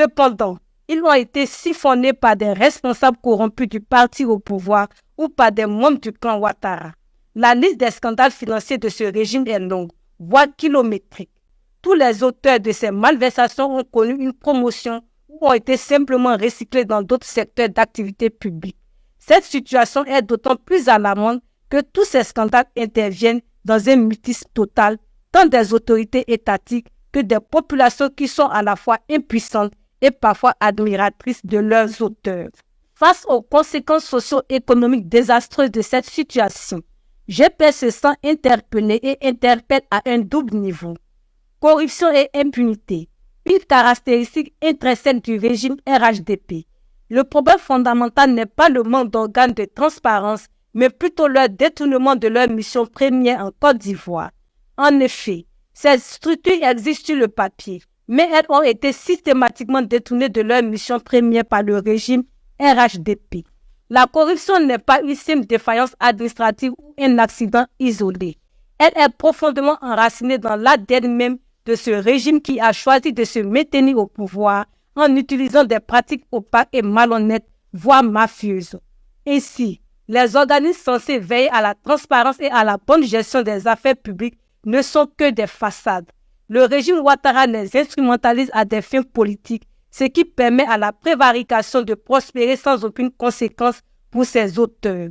Cependant, ils ont été siphonnés par des responsables corrompus du parti au pouvoir ou par des membres du clan Ouattara. La liste des scandales financiers de ce régime est longue, voire kilométrique. Tous les auteurs de ces malversations ont connu une promotion ou ont été simplement recyclés dans d'autres secteurs d'activité publique. Cette situation est d'autant plus alarmante que tous ces scandales interviennent dans un mutisme total, tant des autorités étatiques que des populations qui sont à la fois impuissantes et parfois admiratrices de leurs auteurs. Face aux conséquences socio-économiques désastreuses de cette situation, GP se sent interpellé et interpelle à un double niveau. Corruption et impunité, une caractéristique intrinsèque du régime RHDP. Le problème fondamental n'est pas le manque d'organes de transparence, mais plutôt leur détournement de leur mission première en Côte d'Ivoire. En effet, ces structures existent sur le papier, mais elles ont été systématiquement détournées de leur mission première par le régime RHDP. La corruption n'est pas une simple défaillance administrative ou un accident isolé. Elle est profondément enracinée dans l'ADN même de ce régime qui a choisi de se maintenir au pouvoir en utilisant des pratiques opaques et malhonnêtes, voire mafieuses. Ainsi, les organismes censés veiller à la transparence et à la bonne gestion des affaires publiques ne sont que des façades. Le régime Ouattara les instrumentalise à des fins politiques, ce qui permet à la prévarication de prospérer sans aucune conséquence pour ses auteurs.